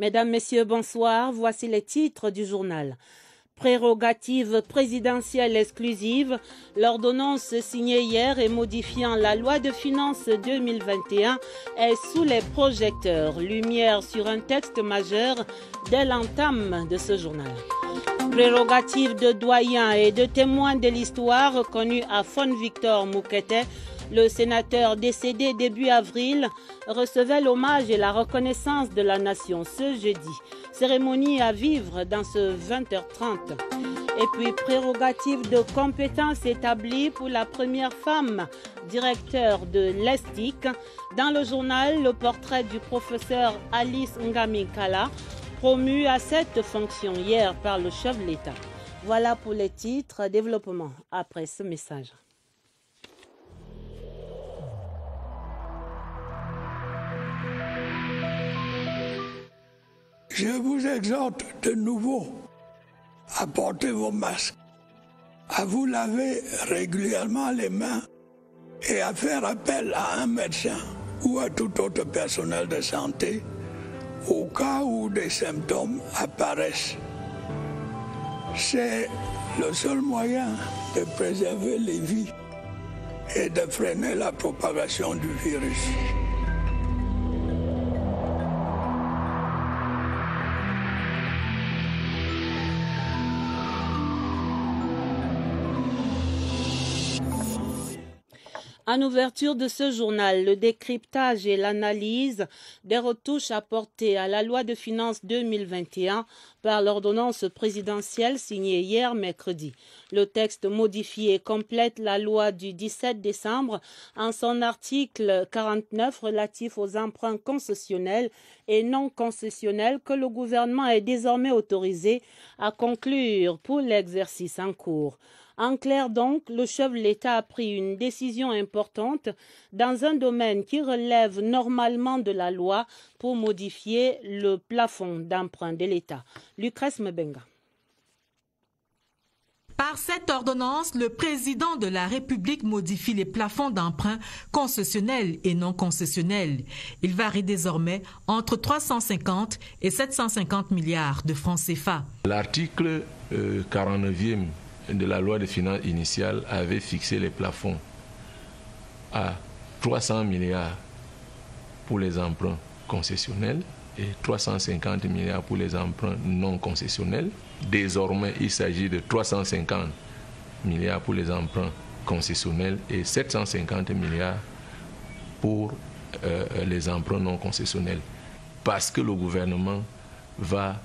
Mesdames, Messieurs, bonsoir. Voici les titres du journal. Prérogative présidentielle exclusive, l'ordonnance signée hier et modifiant la loi de finances 2021 est sous les projecteurs. Lumière sur un texte majeur dès l'entame de ce journal. Prérogative de doyens et de témoins de l'histoire reconnue à Fon Victor Moukete. Le sénateur décédé début avril recevait l'hommage et la reconnaissance de la nation ce jeudi. Cérémonie à vivre dans ce 20h30. Et puis prérogative de compétences établie pour la première femme directeur de l'ESTIC. Dans le journal, le portrait du professeur Alice Ngami Kala, promu à cette fonction hier par le chef de l'État. Voilà pour les titres. Développement après ce message. Je vous exhorte de nouveau à porter vos masques, à vous laver régulièrement les mains et à faire appel à un médecin ou à tout autre personnel de santé au cas où des symptômes apparaissent. C'est le seul moyen de préserver les vies et de freiner la propagation du virus. En ouverture de ce journal, le décryptage et l'analyse des retouches apportées à la loi de finances 2021 par l'ordonnance présidentielle signée hier mercredi. Le texte modifié complète la loi du 17 décembre en son article 49 relatif aux emprunts concessionnels et non concessionnels que le gouvernement est désormais autorisé à conclure pour l'exercice en cours. En clair donc, le chef de l'État a pris une décision importante dans un domaine qui relève normalement de la loi pour modifier le plafond d'emprunt de l'État. Lucrèce Mbenga. Par cette ordonnance, le président de la République modifie les plafonds d'emprunt concessionnels et non concessionnels. Il varie désormais entre 350 et 750 milliards de francs CFA. L'article 49e de la loi de finances initiale avait fixé les plafonds à 300 milliards pour les emprunts concessionnels et 350 milliards pour les emprunts non concessionnels. Désormais, il s'agit de 350 milliards pour les emprunts concessionnels et 750 milliards pour les emprunts non concessionnels. Parce que le gouvernement va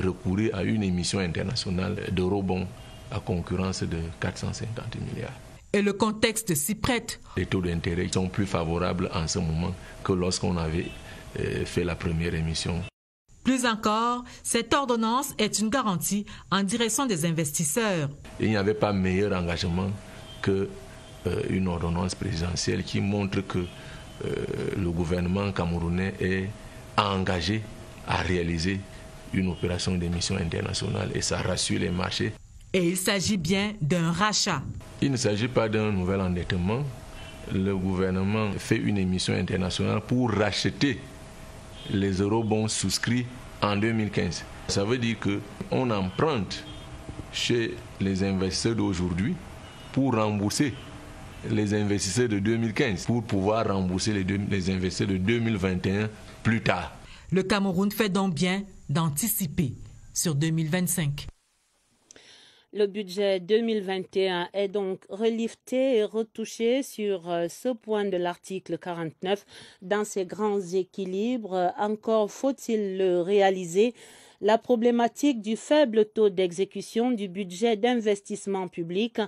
recourir à une émission internationale d'eurobonds à concurrence de 450 milliards. Et le contexte s'y prête. Les taux d'intérêt sont plus favorables en ce moment que lorsqu'on avait fait la première émission. Plus encore, cette ordonnance est une garantie en direction des investisseurs. Il n'y avait pas meilleur engagement qu'une ordonnance présidentielle qui montre que le gouvernement camerounais est engagé à réaliser une opération d'émission internationale et ça rassure les marchés. Et il s'agit bien d'un rachat. Il ne s'agit pas d'un nouvel endettement. Le gouvernement fait une émission internationale pour racheter les eurobonds souscrits en 2015. Ça veut dire qu'on emprunte chez les investisseurs d'aujourd'hui pour rembourser les investisseurs de 2015, pour pouvoir rembourser les investisseurs de 2021 plus tard. Le Cameroun fait donc bien d'anticiper sur 2025. Le budget 2021 est donc relifté et retouché sur ce point de l'article 49 dans ses grands équilibres. Encore faut-il le réaliser. La problématique du faible taux d'exécution du budget d'investissement public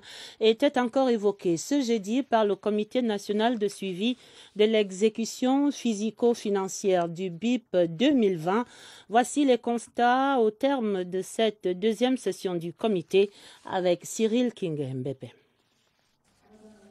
était encore évoquée ce jeudi par le Comité national de suivi de l'exécution physico-financière du BIP 2020. Voici les constats au terme de cette deuxième session du comité avec Cyril King-Mbépé.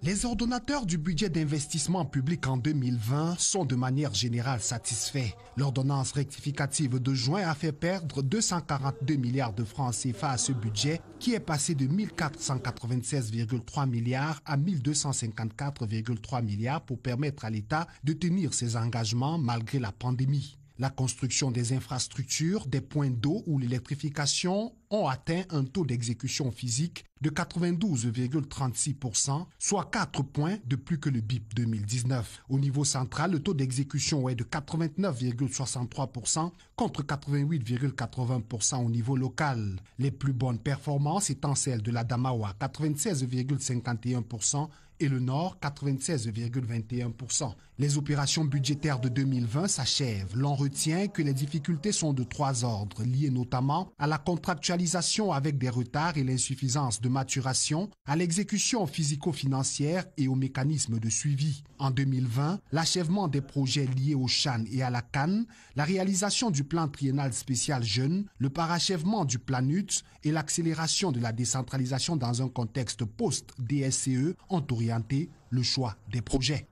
Les ordonnateurs du budget d'investissement public en 2020 sont de manière générale satisfaits. L'ordonnance rectificative de juin a fait perdre 242 milliards de francs CFA à ce budget qui est passé de 1496,3 milliards à 1254,3 milliards pour permettre à l'État de tenir ses engagements malgré la pandémie. La construction des infrastructures, des points d'eau ou l'électrification ont atteint un taux d'exécution physique de 92,36%, soit 4 points de plus que le BIP 2019. Au niveau central, le taux d'exécution est de 89,63% contre 88,80% au niveau local. Les plus bonnes performances étant celles de l'Adamawa, 96,51%, et le Nord, 96,21%. Les opérations budgétaires de 2020 s'achèvent. L'on retient que les difficultés sont de 3 ordres, liées notamment à la contractualisation avec des retards et l'insuffisance de maturation, à l'exécution physico-financière et aux mécanismes de suivi. En 2020, l'achèvement des projets liés au CHAN et à la CAN, la réalisation du plan triennal spécial jeunes, le parachèvement du plan NUTS et l'accélération de la décentralisation dans un contexte post-DSCE ont orienté le choix des projets.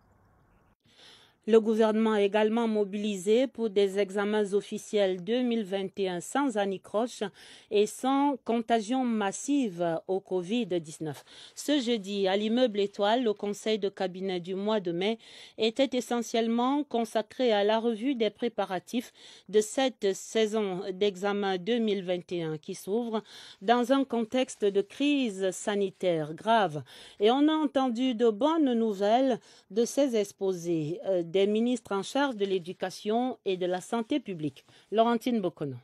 Le gouvernement est également mobilisé pour des examens officiels 2021 sans anicroche et sans contagion massive au Covid-19. Ce jeudi, à l'immeuble Étoile, le conseil de cabinet du mois de mai était essentiellement consacré à la revue des préparatifs de cette saison d'examen 2021 qui s'ouvre dans un contexte de crise sanitaire grave. Et on a entendu de bonnes nouvelles de ces exposés des ministres en charge de l'éducation et de la santé publique. Laurentine Bokono.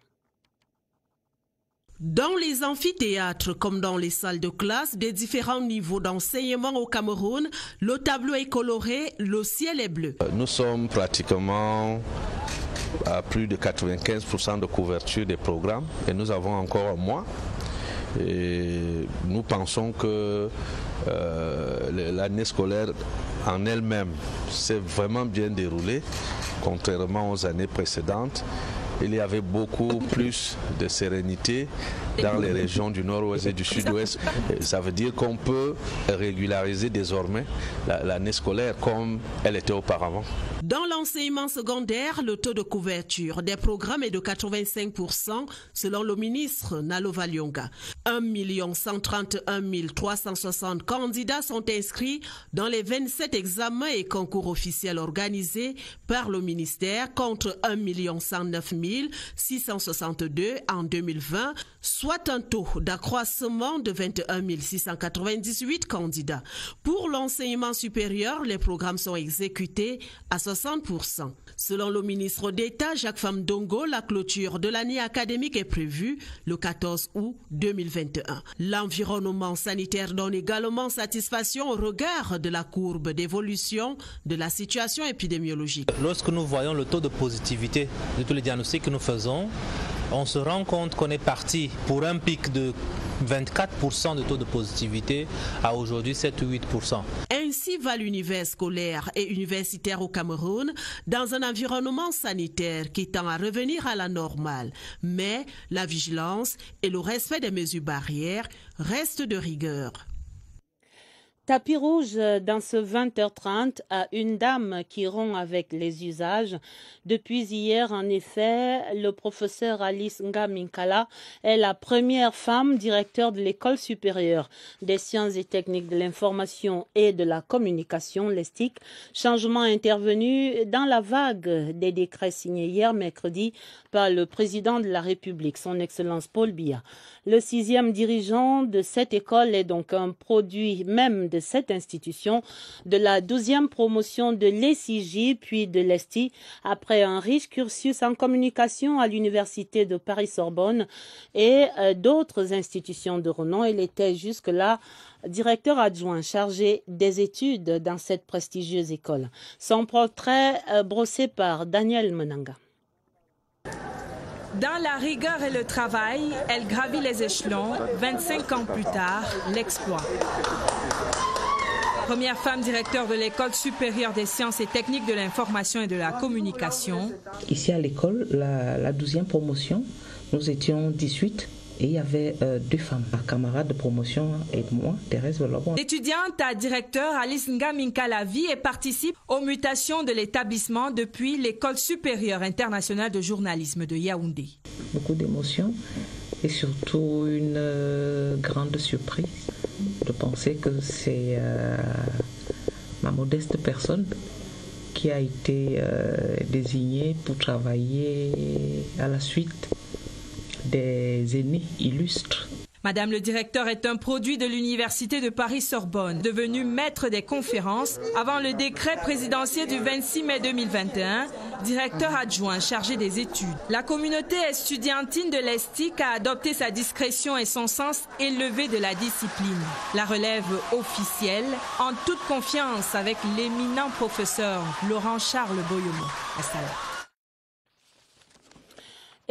Dans les amphithéâtres comme dans les salles de classe des différents niveaux d'enseignement au Cameroun, le tableau est coloré, le ciel est bleu. Nous sommes pratiquement à plus de 95% de couverture des programmes et nous avons encore un mois. Et nous pensons que l'année scolaire en elle-même s'est vraiment bien déroulée, contrairement aux années précédentes. Il y avait beaucoup plus de sérénité dans les régions du nord-ouest et du sud-ouest. Ça veut dire qu'on peut régulariser désormais l'année scolaire comme elle était auparavant. Dans l'enseignement secondaire, le taux de couverture des programmes est de 85% selon le ministre Nalo Valyonga. 1 131 360 candidats sont inscrits dans les 27 examens et concours officiels organisés par le ministère contre 1 109 662 en 2020, soit un taux d'accroissement de 21 698 candidats. Pour l'enseignement supérieur, les programmes sont exécutés à 60%. Selon le ministre d'État Jacques Famdongo, la clôture de l'année académique est prévue le 14 août 2021. L'environnement sanitaire donne également satisfaction au regard de la courbe d'évolution de la situation épidémiologique. Lorsque nous voyons le taux de positivité de tous les diagnostics que nous faisons, on se rend compte qu'on est parti pour un pic de 24% de taux de positivité à aujourd'hui 7 ou 8%. Ainsi va l'univers scolaire et universitaire au Cameroun dans un environnement sanitaire qui tend à revenir à la normale. Mais la vigilance et le respect des mesures barrières restent de rigueur. Tapis rouge dans ce 20h30 à une dame qui rompt avec les usages. Depuis hier, en effet, le professeur Alice Ngaminkala est la première femme directeur de l'École supérieure des sciences et techniques de l'information et de la communication, l'ESTIC. Changement intervenu dans la vague des décrets signés hier mercredi par le président de la République, son Excellence Paul Biya. Le 6e dirigeant de cette école est donc un produit même de cette institution, de la 12e promotion de l'ECJ puis de l'ESTI, après un riche cursus en communication à l'Université de Paris-Sorbonne et d'autres institutions de renom. Il était jusque-là directeur adjoint chargé des études dans cette prestigieuse école. Son portrait brossé par Daniel Menanga. Dans la rigueur et le travail, elle gravit les échelons. 25 ans plus tard, l'exploit. Première femme directeur de l'École supérieure des sciences et techniques de l'information et de la communication. Ici à l'école, la 12e promotion, nous étions 18 et il y avait 2 femmes, ma camarade de promotion et moi, Thérèse Velobon. L'étudiante à directeur Alice Ngaminkala vit et participe aux mutations de l'établissement depuis l'École supérieure internationale de journalisme de Yaoundé. Beaucoup d'émotions et surtout une grande surprise de penser que c'est ma modeste personne qui a été désigné pour travailler à la suite des aînés illustres. Madame le directeur est un produit de l'Université de Paris-Sorbonne, devenu maître des conférences avant le décret présidentiel du 26 mai 2021, directeur adjoint chargé des études. La communauté estudiantine de l'ESTIC a adopté sa discrétion et son sens élevé de la discipline. La relève officielle, en toute confiance avec l'éminent professeur Laurent-Charles Boyomo.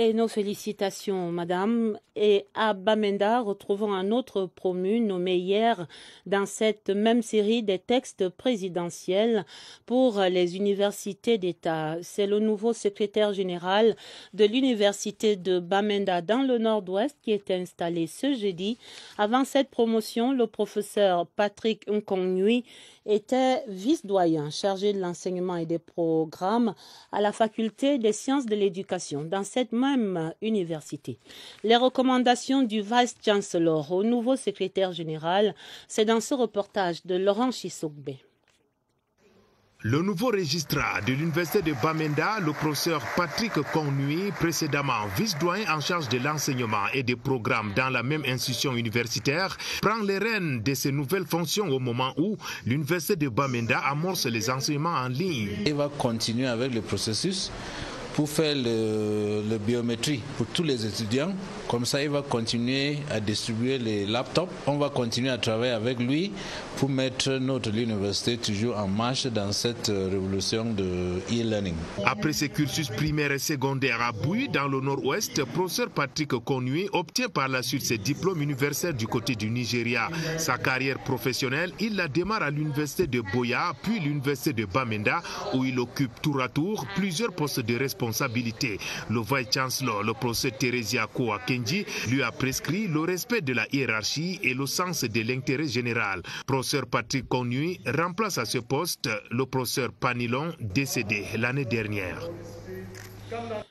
Et nos félicitations, madame. Et à Bamenda, retrouvons un autre promu nommé hier dans cette même série des textes présidentiels pour les universités d'État. C'est le nouveau secrétaire général de l'université de Bamenda dans le nord-ouest qui est installé ce jeudi. Avant cette promotion, le professeur Patrick Nkongui était vice-doyen chargé de l'enseignement et des programmes à la faculté des sciences de l'éducation dans cette même université. Les recommandations du vice-chancellor au nouveau secrétaire général, c'est dans ce reportage de Laurent Chisokbe. Le nouveau registrar de l'université de Bamenda, le professeur Patrick Nkongui, précédemment vice-doyen en charge de l'enseignement et des programmes dans la même institution universitaire, prend les rênes de ses nouvelles fonctions au moment où l'université de Bamenda amorce les enseignements en ligne. Il va continuer avec le processus pour faire le biométrie pour tous les étudiants. Comme ça, il va continuer à distribuer les laptops. On va continuer à travailler avec lui pour mettre notre université toujours en marche dans cette révolution de e-learning. Après ses cursus primaires et secondaires à Bouy, dans le nord-ouest, professeur Patrick Nkongui obtient par la suite ses diplômes universitaires du côté du Nigeria. Sa carrière professionnelle, il la démarre à l'université de Boya, puis l'université de Bamenda, où il occupe tour à tour plusieurs postes de responsabilité. Le vice-chancellor, le professeur Theresia Koa Kenji, lui a prescrit le respect de la hiérarchie et le sens de l'intérêt général. Professeur Patrick Nkongui remplace à ce poste le professeur Panilon, décédé l'année dernière.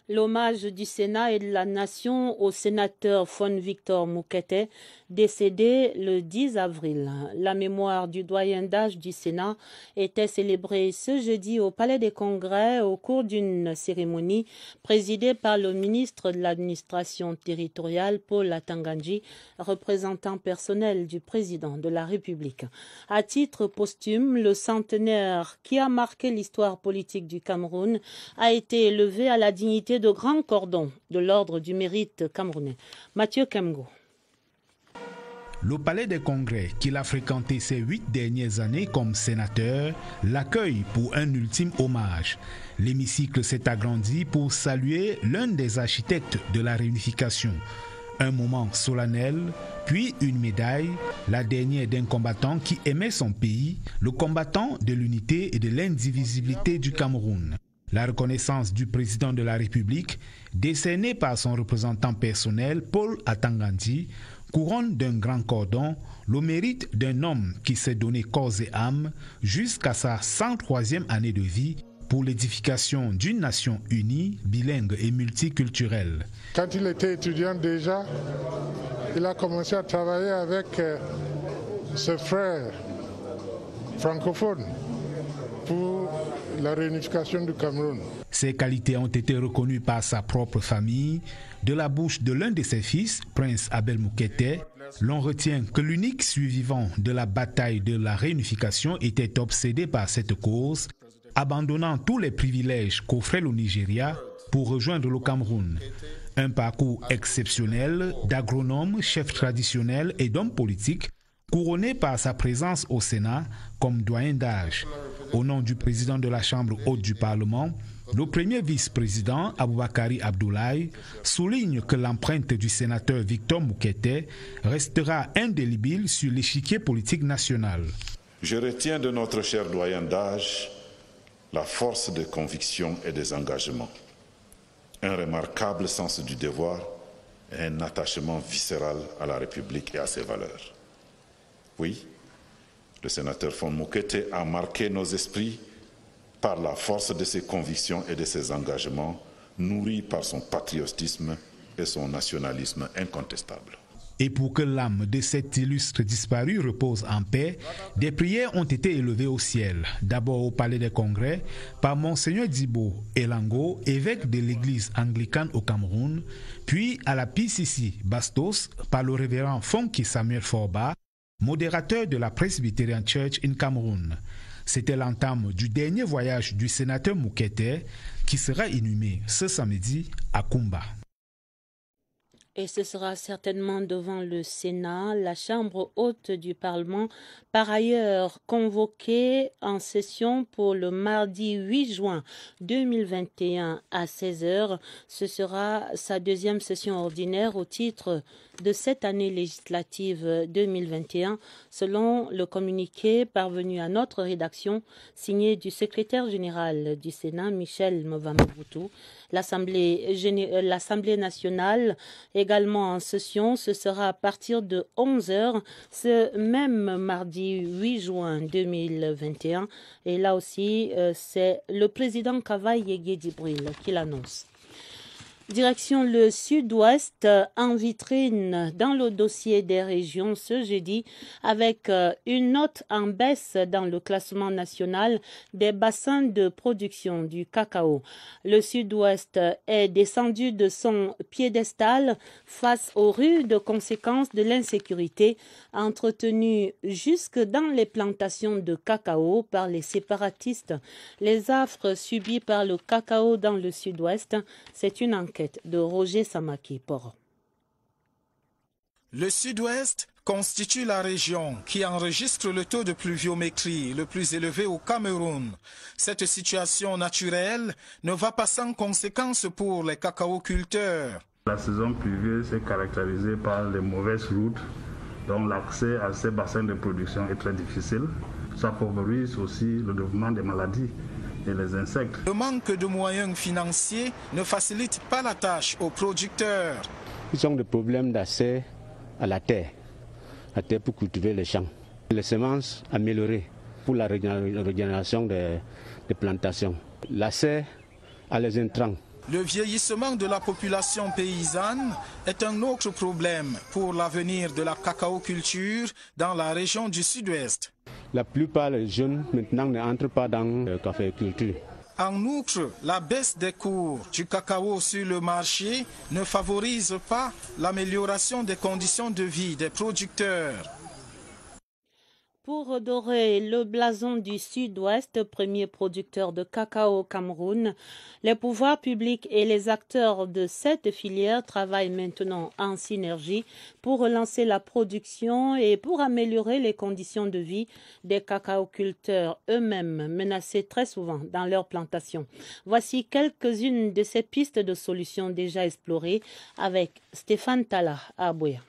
L'hommage du Sénat et de la Nation au sénateur Fon Victor Moukete, décédé le 10 avril. La mémoire du doyen d'âge du Sénat était célébrée ce jeudi au Palais des Congrès au cours d'une cérémonie présidée par le ministre de l'administration territoriale Paul Atanganji, représentant personnel du président de la République. À titre posthume, le centenaire qui a marqué l'histoire politique du Cameroun a été élevé à la dignité de grand cordon de l'ordre du mérite camerounais. Mathieu Kemgo. Le Palais des Congrès, qu'il a fréquenté ces 8 dernières années comme sénateur, l'accueille pour un ultime hommage. L'hémicycle s'est agrandi pour saluer l'un des architectes de la réunification. Un moment solennel, puis une médaille, la dernière d'un combattant qui aimait son pays, le combattant de l'unité et de l'indivisibilité du Cameroun. La reconnaissance du président de la République, décernée par son représentant personnel, Paul Atanganji, couronne d'un grand cordon le mérite d'un homme qui s'est donné corps et âme jusqu'à sa 103e année de vie pour l'édification d'une nation unie, bilingue et multiculturelle. Quand il était étudiant déjà, il a commencé à travailler avec ses frères francophones pour la réunification du Cameroun. Ses qualités ont été reconnues par sa propre famille. De la bouche de l'un de ses fils, Prince Abel Moukete, l'on retient que l'unique survivant de la bataille de la réunification était obsédé par cette cause, abandonnant tous les privilèges qu'offrait le Nigeria pour rejoindre le Cameroun. Un parcours exceptionnel d'agronome, chef traditionnel et d'homme politique, couronné par sa présence au Sénat comme doyen d'âge. Au nom du président de la Chambre haute du Parlement, le premier vice-président, Aboubakari Abdoulaye, souligne que l'empreinte du sénateur Victor Moukete restera indélébile sur l'échiquier politique national. Je retiens de notre cher doyen d'âge la force des convictions et des engagements, un remarquable sens du devoir et un attachement viscéral à la République et à ses valeurs. Oui, le sénateur Fon Moukete a marqué nos esprits par la force de ses convictions et de ses engagements, nourris par son patriotisme et son nationalisme incontestable. Et pour que l'âme de cet illustre disparu repose en paix, des prières ont été élevées au ciel. D'abord au Palais des Congrès, par Monseigneur Dibo Elango, évêque de l'église anglicane au Cameroun, puis à la PCC Bastos, par le révérend Fonki Samuel Forba, modérateur de la Presbyterian Church in Cameroun. C'était l'entame du dernier voyage du sénateur Moukete, qui sera inhumé ce samedi à Kumba. Et ce sera certainement devant le Sénat, la Chambre haute du Parlement, par ailleurs convoquée en session pour le mardi 8 juin 2021 à 16h. Ce sera sa deuxième session ordinaire au titre de cette année législative 2021, selon le communiqué parvenu à notre rédaction, signé du secrétaire général du Sénat, Michel Mvamaboutou. L'Assemblée nationale, également en session, ce sera à partir de 11h, ce même mardi 8 juin 2021. Et là aussi, c'est le président Kavaï Yegedibril qui l'annonce. Direction le sud-ouest, en vitrine dans le dossier des régions ce jeudi, avec une note en baisse dans le classement national des bassins de production du cacao. Le sud-ouest est descendu de son piédestal face aux rudes conséquences de l'insécurité entretenue jusque dans les plantations de cacao par les séparatistes. Les affres subies par le cacao dans le sud-ouest, c'est une enquête de Roger Samaki-Poro. Le sud-ouest constitue la région qui enregistre le taux de pluviométrie le plus élevé au Cameroun. Cette situation naturelle ne va pas sans conséquences pour les cacaoculteurs. La saison pluvieuse est caractérisée par les mauvaises routes, donc l'accès à ces bassins de production est très difficile. Ça favorise aussi le développement des maladies et les insectes. Le manque de moyens financiers ne facilite pas la tâche aux producteurs. Ils ont des problèmes d'accès à la terre pour cultiver les champs. Les semences améliorées pour la régénération des plantations. L'accès à les intrants. Le vieillissement de la population paysanne est un autre problème pour l'avenir de la cacaoculture dans la région du sud-ouest. La plupart des jeunes maintenant n'entrent pas dans la caféiculture. En outre, la baisse des cours du cacao sur le marché ne favorise pas l'amélioration des conditions de vie des producteurs. Pour redorer le blason du Sud-Ouest, premier producteur de cacao au Cameroun, les pouvoirs publics et les acteurs de cette filière travaillent maintenant en synergie pour relancer la production et pour améliorer les conditions de vie des cacaoculteurs eux-mêmes, menacés très souvent dans leurs plantations. Voici quelques-unes de ces pistes de solutions déjà explorées avec Stéphane Tala à Aboya.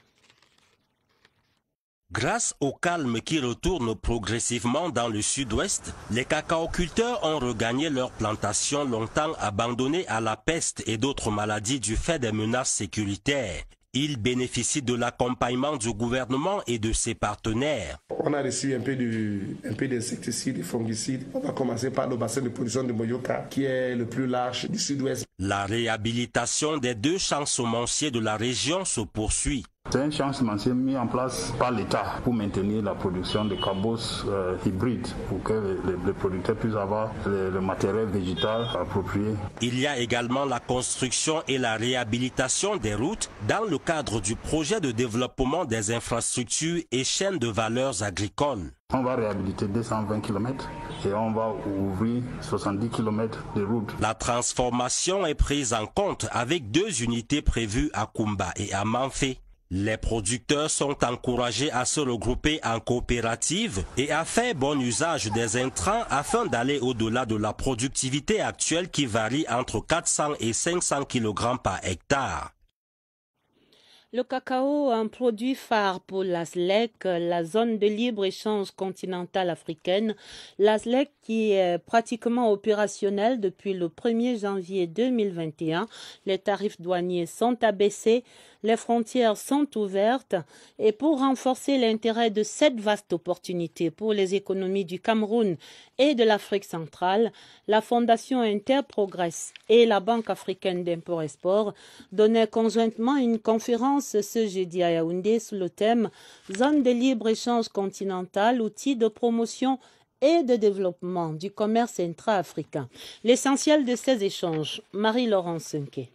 Grâce au calme qui retourne progressivement dans le sud-ouest, les cacaoculteurs ont regagné leurs plantations longtemps abandonnées à la peste et d'autres maladies du fait des menaces sécuritaires. Ils bénéficient de l'accompagnement du gouvernement et de ses partenaires. On a reçu un peu d'insecticides et fongicides. On va commencer par le bassin de production de Moyoka, qui est le plus large du sud-ouest. La réhabilitation des 2 champs semenciers de la région se poursuit. C'est un champ semencier mis en place par l'État pour maintenir la production de cabos hybrides, pour que les producteurs puissent avoir le matériel végétal approprié. Il y a également la construction et la réhabilitation des routes dans le cadre du projet de développement des infrastructures et chaînes de valeurs agricoles. On va réhabiliter 220 km et on va ouvrir 70 km de routes. La transformation est prise en compte avec 2 unités prévues à Kumba et à Manfé. Les producteurs sont encouragés à se regrouper en coopérative et à faire bon usage des intrants afin d'aller au-delà de la productivité actuelle qui varie entre 400 et 500 kg par hectare. Le cacao, un produit phare pour la SLEC, la zone de libre-échange continentale africaine. La SLEC qui est pratiquement opérationnelle depuis le 1er janvier 2021. Les tarifs douaniers sont abaissés, les frontières sont ouvertes et pour renforcer l'intérêt de cette vaste opportunité pour les économies du Cameroun et de l'Afrique centrale, la Fondation Interprogress et la Banque africaine d'import-export donnaient conjointement une conférence conférence ce jeudi à Yaoundé sous le thème « Zone de libre-échange continentale, outils de promotion et de développement du commerce intra-africain ». L'essentiel de ces échanges, Marie-Laurence Sunke.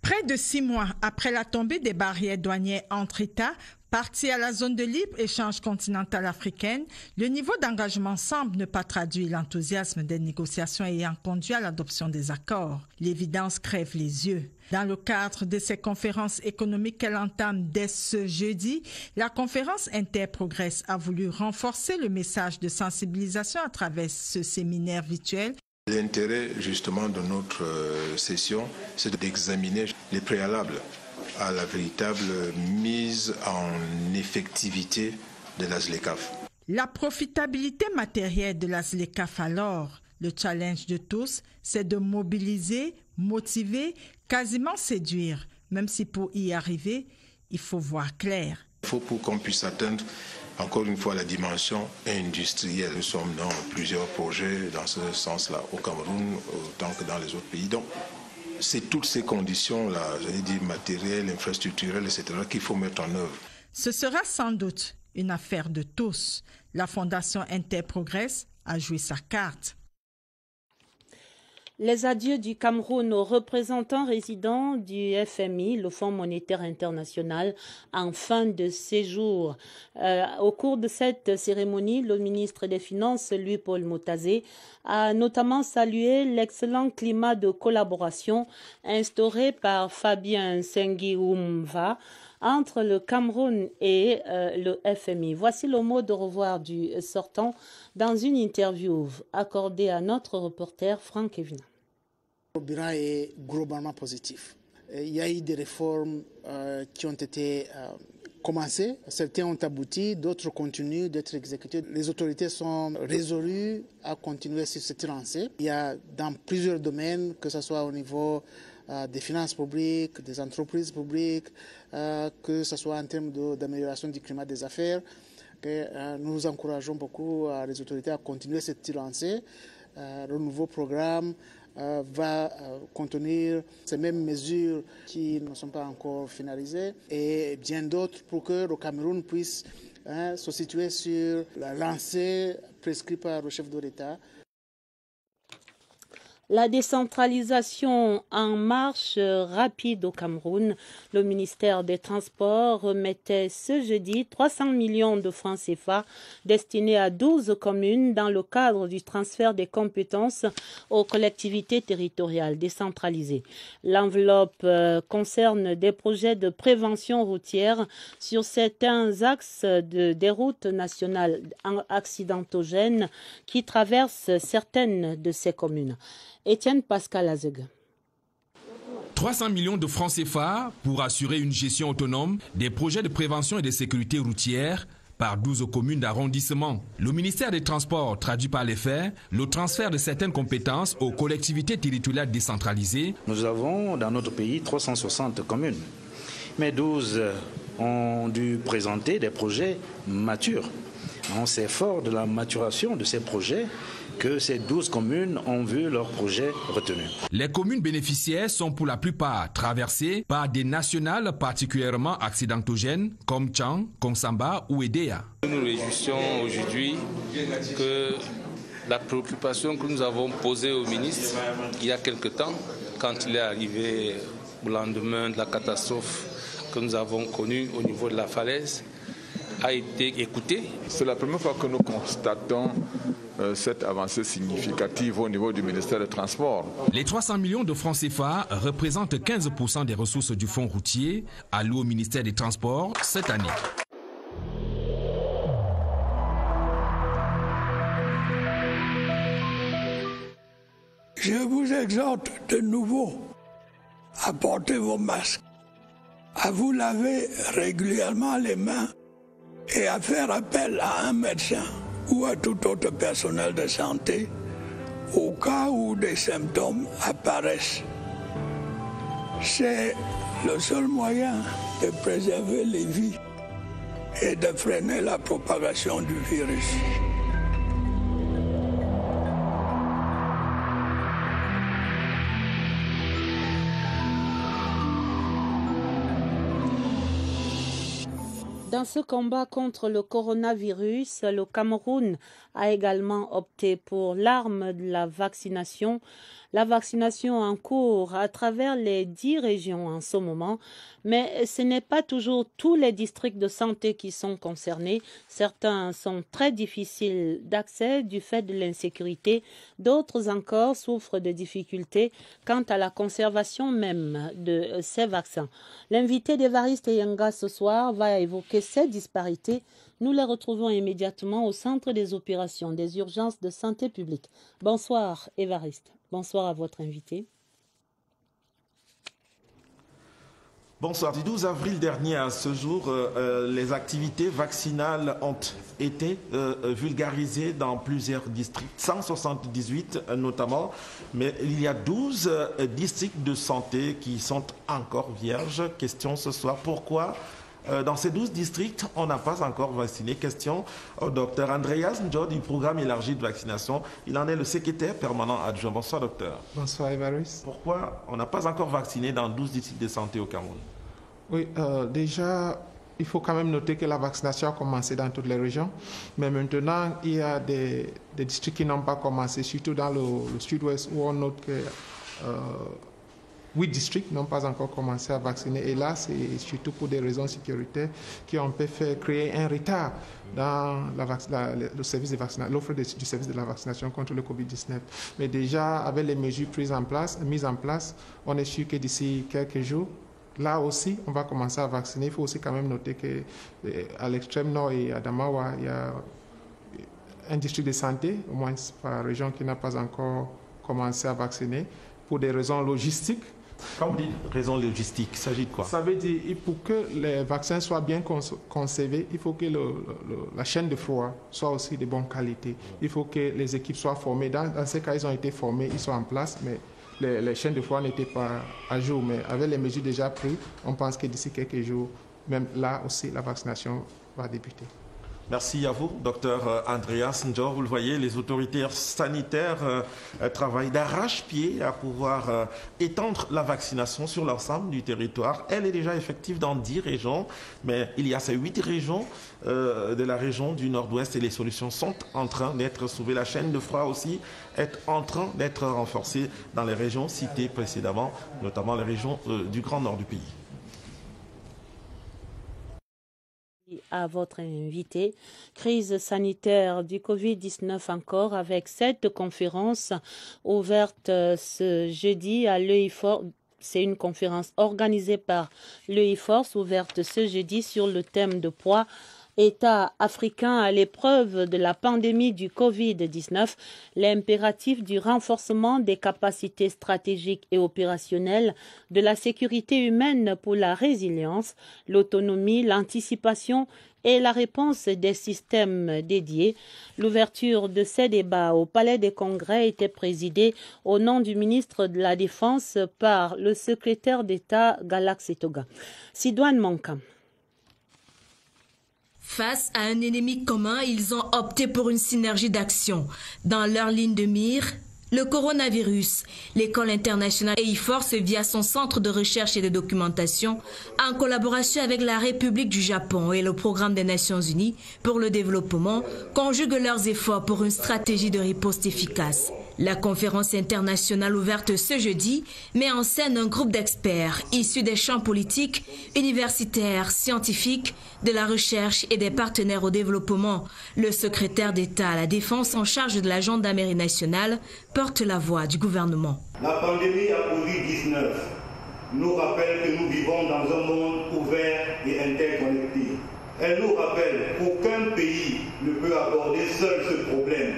Près de 6 mois après la tombée des barrières douanières entre États, partis à la zone de libre-échange continentale africaine, le niveau d'engagement semble ne pas traduire l'enthousiasme des négociations ayant conduit à l'adoption des accords. L'évidence crève les yeux. Dans le cadre de ces conférences économiques qu'elle entame dès ce jeudi, la conférence Interprogress a voulu renforcer le message de sensibilisation à travers ce séminaire virtuel. L'intérêt justement de notre session, c'est d'examiner les préalables à la véritable mise en effectivité de la ZLECAf. La profitabilité matérielle de la ZLECAf alors, le challenge de tous, c'est de mobiliser, motiver, quasiment séduire, même si pour y arriver, il faut voir clair. Il faut pour qu'on puisse atteindre encore une fois la dimension industrielle. Nous sommes dans plusieurs projets dans ce sens-là, au Cameroun autant que dans les autres pays. Donc, c'est toutes ces conditions-là, j'allais dire matérielles, infrastructurelles, etc., qu'il faut mettre en œuvre. Ce sera sans doute une affaire de tous. La Fondation Interprogress a joué sa carte. Les adieux du Cameroun aux représentants résidents du FMI, le Fonds monétaire international, en fin de séjour. Au cours de cette cérémonie, le ministre des Finances, Louis-Paul Motazé, a notamment salué l'excellent climat de collaboration instauré par Fabien Sengi-Oumva entre le Cameroun et le FMI. Voici le mot de revoir du sortant dans une interview accordée à notre reporter Franck Evina. Le bilan est globalement positif. Il y a eu des réformes qui ont été commencées. Certains ont abouti, d'autres continuent d'être exécutés. Les autorités sont résolues à continuer sur cette lancée. Il y a dans plusieurs domaines, que ce soit au niveau des finances publiques, des entreprises publiques, que ce soit en termes d'amélioration du climat des affaires, que nous encourageons beaucoup les autorités à continuer cette lancée. Le nouveau programme va contenir ces mêmes mesures qui ne sont pas encore finalisées et bien d'autres pour que le Cameroun puisse se situer sur la lancée prescrite par le chef de l'État. La décentralisation en marche rapide au Cameroun. Le ministère des Transports remettait ce jeudi 300 millions de francs CFA destinés à 12 communes dans le cadre du transfert des compétences aux collectivités territoriales décentralisées. L'enveloppe concerne des projets de prévention routière sur certains axes des routes nationales accidentogènes qui traversent certaines de ces communes. Étienne Pascal Azeg. 300 millions de francs CFA pour assurer une gestion autonome des projets de prévention et de sécurité routière par 12 communes d'arrondissement. Le ministère des Transports traduit par les faits le transfert de certaines compétences aux collectivités territoriales décentralisées. Nous avons dans notre pays 360 communes, mais 12 ont dû présenter des projets matures. On s'est fort de la maturation de ces projets que ces 12 communes ont vu leurs projets retenus. Les communes bénéficiaires sont pour la plupart traversées par des nationales particulièrement accidentogènes comme Tchang, Konsamba ou Edea. Nous nous réjouissons aujourd'hui que la préoccupation que nous avons posée au ministre il y a quelque temps, quand il est arrivé au lendemain de la catastrophe que nous avons connue au niveau de la falaise, a été écoutée. C'est la première fois que nous constatons cette avancée significative au niveau du ministère des Transports. Les 300 millions de francs CFA représentent 15% des ressources du fonds routier alloué au ministère des Transports cette année. Je vous exhorte de nouveau à porter vos masques, à vous laver régulièrement les mains et à faire appel à un médecin ou à tout autre personnel de santé au cas où des symptômes apparaissent. C'est le seul moyen de préserver les vies et de freiner la propagation du virus. Dans ce combat contre le coronavirus, le Cameroun a également opté pour l'arme de la vaccination. La vaccination en cours à travers les 10 régions en ce moment, mais ce n'est pas toujours tous les districts de santé qui sont concernés. Certains sont très difficiles d'accès du fait de l'insécurité, d'autres encore souffrent de difficultés quant à la conservation même de ces vaccins. L'invité d'Évariste Yenga ce soir va évoquer ces disparités. Nous les retrouvons immédiatement au centre des opérations des urgences de santé publique. Bonsoir Évariste. Bonsoir à votre invité. Bonsoir. Du 12 avril dernier à ce jour, les activités vaccinales ont été vulgarisées dans plusieurs districts, 178 notamment, mais il y a 12 districts de santé qui sont encore vierges. Question ce soir, pourquoi dans ces 12 districts, on n'a pas encore vacciné? Question au docteur Andreas Ndjo du programme élargi de vaccination. Il en est le secrétaire permanent adjoint. Bonsoir docteur. Bonsoir Évariste. Pourquoi on n'a pas encore vacciné dans 12 districts de santé au Cameroun? Oui, déjà, il faut quand même noter que la vaccination a commencé dans toutes les régions. Mais maintenant, il y a des districts qui n'ont pas commencé, surtout dans le sud-ouest où on note que 8 districts n'ont pas encore commencé à vacciner. Et là, c'est surtout pour des raisons sécuritaires qui ont pu faire créer un retard dans le service de vaccination, l'offre du service de la vaccination contre le Covid-19. Mais déjà, avec les mesures mises en place, on est sûr que d'ici quelques jours, là aussi, on va commencer à vacciner. Il faut aussi quand même noter qu'à l'extrême nord et à Damawa, il y a un district de santé, au moins par région, qui n'a pas encore commencé à vacciner pour des raisons logistiques. Quand vous dites raison logistique, il s'agit de quoi? Ça veut dire que pour que les vaccins soient bien conservés, il faut que la chaîne de froid soit aussi de bonne qualité. Il faut que les équipes soient formées. Dans ces cas, ils ont été formés, ils sont en place, mais les chaînes de froid n'étaient pas à jour. Mais avec les mesures déjà prises, on pense que d'ici quelques jours, même là aussi, la vaccination va débuter. Merci à vous, docteur Andreas Ndjo. Vous le voyez, les autorités sanitaires travaillent d'arrache-pied à pouvoir étendre la vaccination sur l'ensemble du territoire. Elle est déjà effective dans 10 régions, mais il y a ces 8 régions de la région du Nord-Ouest et les solutions sont en train d'être trouvées. La chaîne de froid aussi est en train d'être renforcée dans les régions citées précédemment, notamment les régions du Grand Nord du pays. À votre invité, crise sanitaire du Covid-19 encore, avec cette conférence ouverte ce jeudi à l'EIFOR. C'est une conférence organisée par l'EIFORS, ouverte ce jeudi sur le thème de poids. État africain à l'épreuve de la pandémie du Covid-19, l'impératif du renforcement des capacités stratégiques et opérationnelles, de la sécurité humaine pour la résilience, l'autonomie, l'anticipation et la réponse des systèmes dédiés. L'ouverture de ces débats au Palais des Congrès était présidée au nom du ministre de la Défense par le secrétaire d'État Galax Etoga. Sidoine Monkam. Face à un ennemi commun, ils ont opté pour une synergie d'action. Dans leur ligne de mire, le coronavirus, l'école internationale EIFORS via son centre de recherche et de documentation, en collaboration avec la République du Japon et le Programme des Nations Unies pour le développement, conjuguent leurs efforts pour une stratégie de riposte efficace. La conférence internationale ouverte ce jeudi met en scène un groupe d'experts issus des champs politiques, universitaires, scientifiques, de la recherche et des partenaires au développement. Le secrétaire d'État à la Défense en charge de la gendarmerie nationale porte la voix du gouvernement. La pandémie à Covid-19 nous rappelle que nous vivons dans un monde ouvert et interconnecté. Elle nous rappelle qu'aucun pays ne peut aborder seul ce problème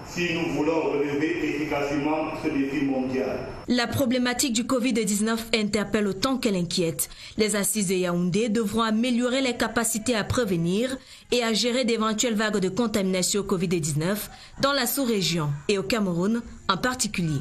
si nous voulons relever efficacement ce défi mondial. La problématique du Covid-19 interpelle autant qu'elle inquiète. Les assises de Yaoundé devront améliorer les capacités à prévenir et à gérer d'éventuelles vagues de contamination au Covid-19 dans la sous-région et au Cameroun en particulier.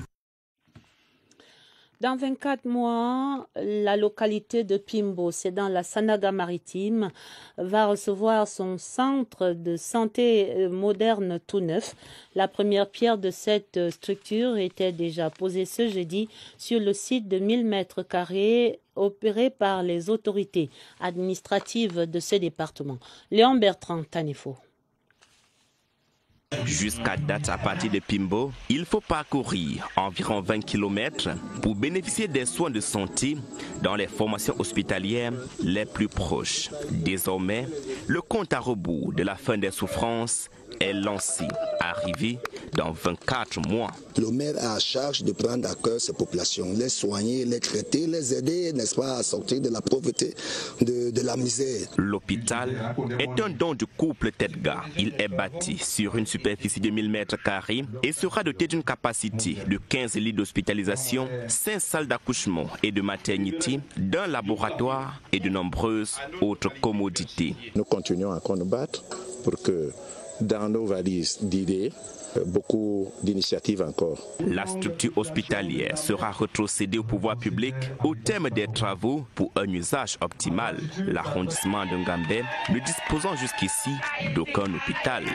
Dans 24 mois, la localité de Pimbo, c'est dans la Sanaga maritime, va recevoir son centre de santé moderne tout neuf. La première pierre de cette structure était déjà posée ce jeudi sur le site de 1000 mètres carrés opérés par les autorités administratives de ce département. Léon Bertrand, Tanifo. Jusqu'à date, à partir de Pimbo, il faut parcourir environ 20 km pour bénéficier des soins de santé dans les formations hospitalières les plus proches. Désormais, le compte à rebours de la fin des souffrances est lancé, arrivé dans 24 mois. Le maire a à charge de prendre à cœur ces populations, les soigner, les traiter, les aider, n'est-ce pas, à sortir de la pauvreté, de la misère. L'hôpital est un don du couple Tedga. Il est bâti sur une superficie de 1000 m² et sera doté d'une capacité de 15 lits d'hospitalisation, 5 salles d'accouchement et de maternité, d'un laboratoire et de nombreuses autres commodités. Nous continuons à nous battre pour que dans nos valises d'idées, beaucoup d'initiatives encore. La structure hospitalière sera rétrocédée au pouvoir public au terme des travaux pour un usage optimal. L'arrondissement de Ngambé ne disposant jusqu'ici d'aucun hôpital.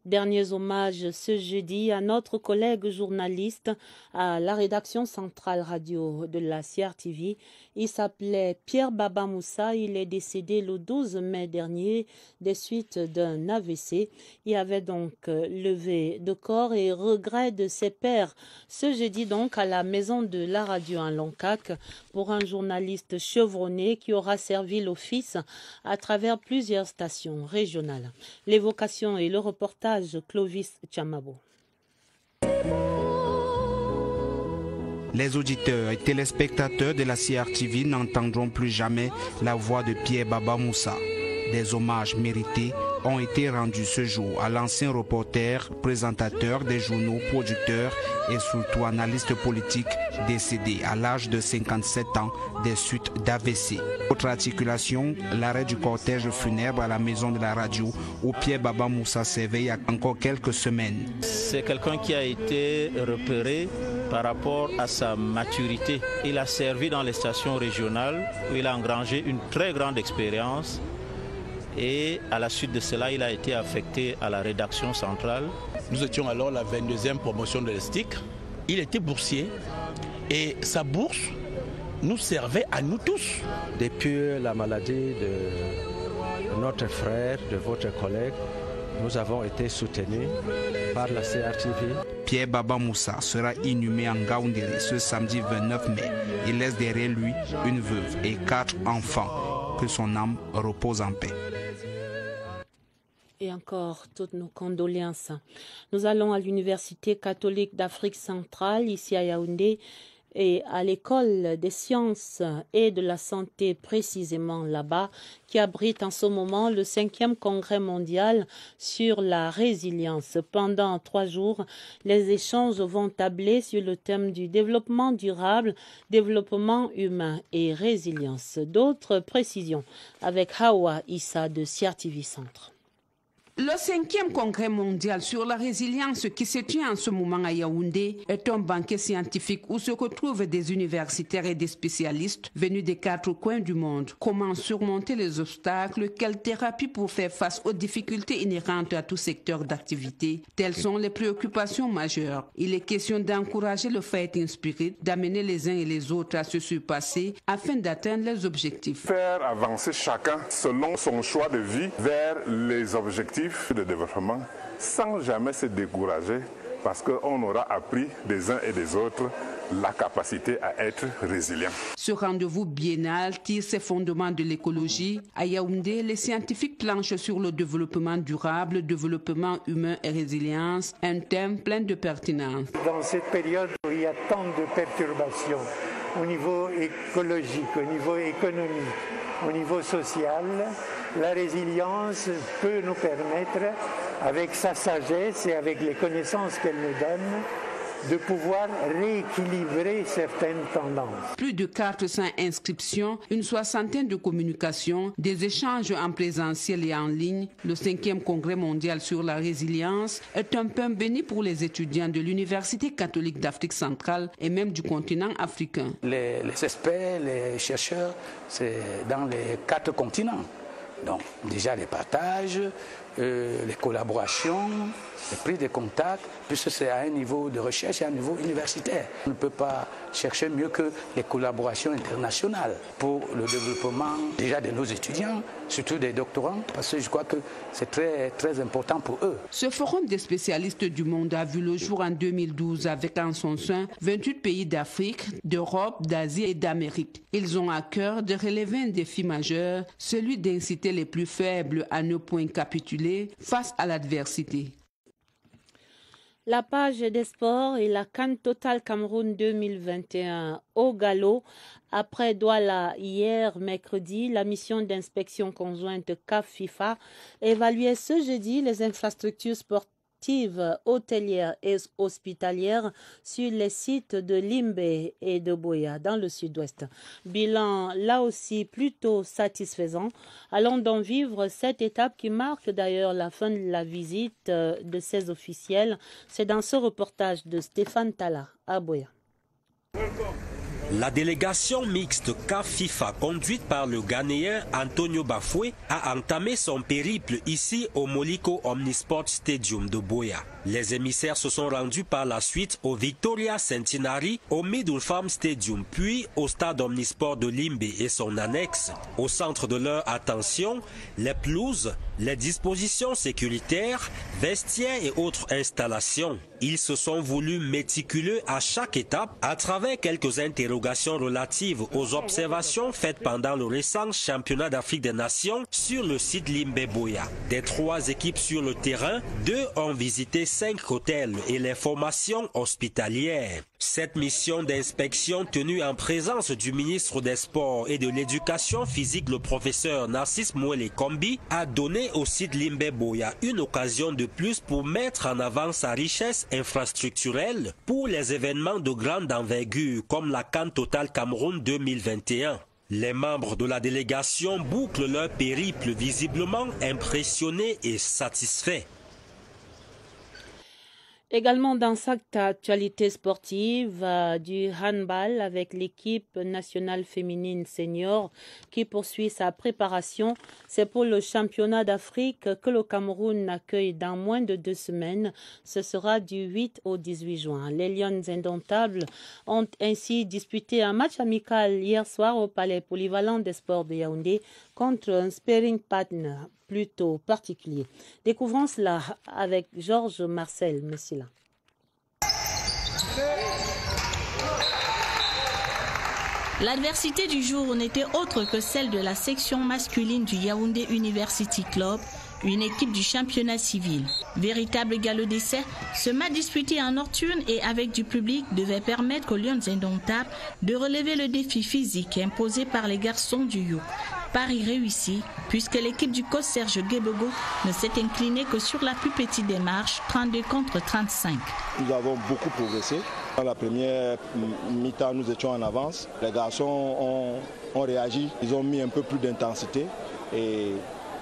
Derniers hommages ce jeudi à notre collègue journaliste à la rédaction centrale radio de la CRTV. Il s'appelait Pierre Baba Moussa. Il est décédé le 12 mai dernier des suites d'un AVC. Il avait donc levé de corps et regret de ses pairs ce jeudi donc à la maison de la radio en Loncac pour un journaliste chevronné qui aura servi l'office à travers plusieurs stations régionales. L'évocation et le reportage Clovis Chamabo. Les auditeurs et téléspectateurs de la CRTV n'entendront plus jamais la voix de Pierre Baba Moussa. Des hommages mérités ont été rendus ce jour à l'ancien reporter, présentateur des journaux, producteur et surtout analyste politique décédé à l'âge de 57 ans des suites d'AVC. Autre articulation, l'arrêt du cortège funèbre à la maison de la radio où Pierre Baba Moussa servait il y a encore quelques semaines. C'est quelqu'un qui a été repéré par rapport à sa maturité. Il a servi dans les stations régionales où il a engrangé une très grande expérience. Et à la suite de cela, il a été affecté à la rédaction centrale. Nous étions alors la 22e promotion de l'ESTIC. Il était boursier et sa bourse nous servait à nous tous. Depuis la maladie de notre frère, de votre collègue, nous avons été soutenus par la CRTV. Pierre Baba Moussa sera inhumé en Gaoundéré ce samedi 29 mai. Il laisse derrière lui une veuve et 4 enfants. Que son âme repose en paix. Et encore toutes nos condoléances. Nous allons à l'Université catholique d'Afrique centrale, ici à Yaoundé, et à l'école des sciences et de la santé précisément là-bas, qui abrite en ce moment le 5e congrès mondial sur la résilience. Pendant 3 jours, les échanges vont tabler sur le thème du développement durable, développement humain et résilience. D'autres précisions avec Hawa Issa de CRTV Centre. Le 5e congrès mondial sur la résilience qui se tient en ce moment à Yaoundé est un banquet scientifique où se retrouvent des universitaires et des spécialistes venus des 4 coins du monde. Comment surmonter les obstacles? Quelle thérapie pour faire face aux difficultés inhérentes à tout secteur d'activité? Telles sont les préoccupations majeures. Il est question d'encourager le fighting spirit, d'amener les uns et les autres à se surpasser afin d'atteindre les objectifs. Faire avancer chacun selon son choix de vie vers les objectifs de développement sans jamais se décourager parce qu'on aura appris des uns et des autres la capacité à être résilient. Ce rendez-vous biennal tire ses fondements de l'écologie. À Yaoundé, les scientifiques planchent sur le développement durable, développement humain et résilience, un thème plein de pertinence. Dans cette période où il y a tant de perturbations au niveau écologique, au niveau économique, au niveau social, la résilience peut nous permettre, avec sa sagesse et avec les connaissances qu'elle nous donne, de pouvoir rééquilibrer certaines tendances. Plus de 400 inscriptions, une 60aine de communications, des échanges en présentiel et en ligne. Le 5e congrès mondial sur la résilience est un pain béni pour les étudiants de l'Université catholique d'Afrique centrale et même du continent africain. Les experts, les chercheurs, c'est dans les 4 continents. Donc déjà les partages, les collaborations, les prises de contact, puisque c'est à un niveau de recherche et à un niveau universitaire. On ne peut pas chercher mieux que les collaborations internationales pour le développement déjà de nos étudiants, surtout des doctorants, parce que je crois que c'est très, très important pour eux. Ce forum des spécialistes du monde a vu le jour en 2012 avec en son sein 28 pays d'Afrique, d'Europe, d'Asie et d'Amérique. Ils ont à cœur de relever un défi majeur, celui d'inciter les plus faibles à ne point capituler face à l'adversité. La page des sports et la CAN Total Cameroun 2021 au galop. Après Douala, hier mercredi, la mission d'inspection conjointe CAF-FIFA évaluait ce jeudi les infrastructures sportives hôtelières et hospitalières sur les sites de Limbe et de Buea dans le sud-ouest. Bilan là aussi plutôt satisfaisant. Allons donc vivre cette étape qui marque d'ailleurs la fin de la visite de ces officiels. C'est dans ce reportage de Stéphane Tala à Buea. La délégation mixte CAF-FIFA conduite par le Ghanéen Antonio Bafoué a entamé son périple ici au Moliko Omnisport Stadium de Buea. Les émissaires se sont rendus par la suite au Victoria Centenary, au Middle Farm Stadium, puis au stade Omnisport de Limbe et son annexe. Au centre de leur attention, les pelouses, les dispositions sécuritaires, vestiaires et autres installations. Ils se sont voulus méticuleux à chaque étape à travers quelques interrogations relatives aux observations faites pendant le récent championnat d'Afrique des Nations sur le site Limbe-Buea. Des 3 équipes sur le terrain, 2 ont visité 5 hôtels et les formations hospitalières. Cette mission d'inspection tenue en présence du ministre des Sports et de l'Éducation physique, le professeur Narcisse Mouele Kombi, a donné au site Limbe-Buea une occasion de plus pour mettre en avant sa richesse infrastructurelle pour les événements de grande envergure comme la CAN Total Cameroun 2021. Les membres de la délégation bouclent leur périple visiblement impressionnés et satisfaits. Également dans cette actualité sportive, du handball avec l'équipe nationale féminine senior qui poursuit sa préparation. C'est pour le championnat d'Afrique que le Cameroun accueille dans moins de 2 semaines. Ce sera du 8 au 18 juin. Les Lions indomptables ont ainsi disputé un match amical hier soir au Palais polyvalent des sports de Yaoundé contre un sparring partner plutôt particulier. Découvrons cela avec Georges Marcel Messila. L'adversité du jour n'était autre que celle de la section masculine du Yaoundé University Club, une équipe du championnat civil. Véritable galop d'essai, ce match disputé en nocturne et avec du public devait permettre aux Lions indomptables de relever le défi physique imposé par les garçons du Youk. Pari réussi, puisque l'équipe du coach Serge Guébogo ne s'est inclinée que sur la plus petite des marches, 32 contre 35. Nous avons beaucoup progressé. Dans la première mi-temps, nous étions en avance. Les garçons ont réagi, ils ont mis un peu plus d'intensité et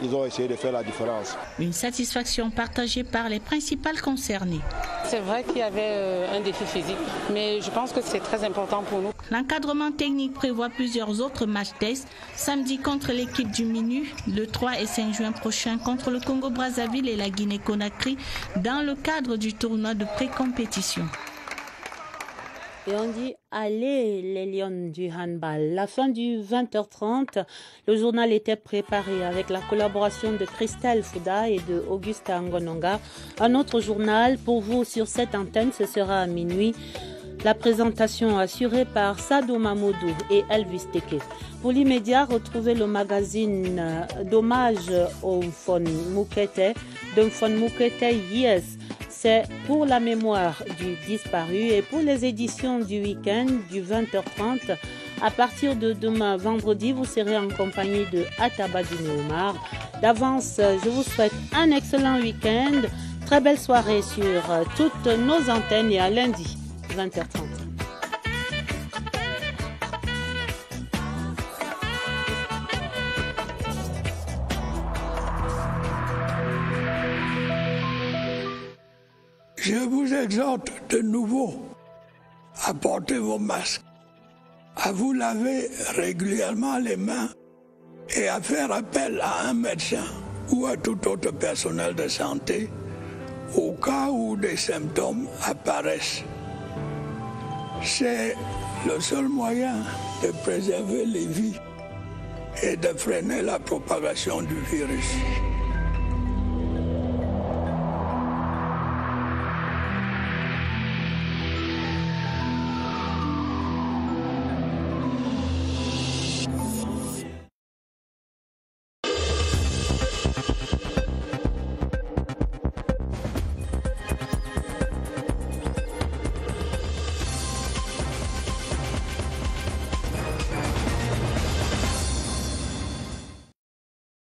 ils ont essayé de faire la différence. Une satisfaction partagée par les principales concernées. C'est vrai qu'il y avait un défi physique, mais je pense que c'est très important pour nous. L'encadrement technique prévoit plusieurs autres matchs tests. Samedi contre l'équipe du MINU, le 3 et 5 juin prochain contre le Congo-Brazzaville et la Guinée-Conakry dans le cadre du tournoi de pré-compétition. Et on dit allez les Lions du handball. La fin du 20h30, le journal était préparé avec la collaboration de Christelle Fouda et de Augusta Ngononga. Un autre journal pour vous sur cette antenne, ce sera à minuit. La présentation assurée par Sado Mamoudou et Elvis Teke. Pour l'immédiat, retrouvez le magazine d'hommage au Mfon Moukete, de Mfon Moukete Yes. C'est pour la mémoire du disparu et pour les éditions du week-end du 20h30. À partir de demain, vendredi, vous serez en compagnie de Atabadine Omar. D'avance, je vous souhaite un excellent week-end. Très belle soirée sur toutes nos antennes et à lundi, 20h30. Je vous exhorte de nouveau à porter vos masques, à vous laver régulièrement les mains et à faire appel à un médecin ou à tout autre personnel de santé au cas où des symptômes apparaissent. C'est le seul moyen de préserver les vies et de freiner la propagation du virus.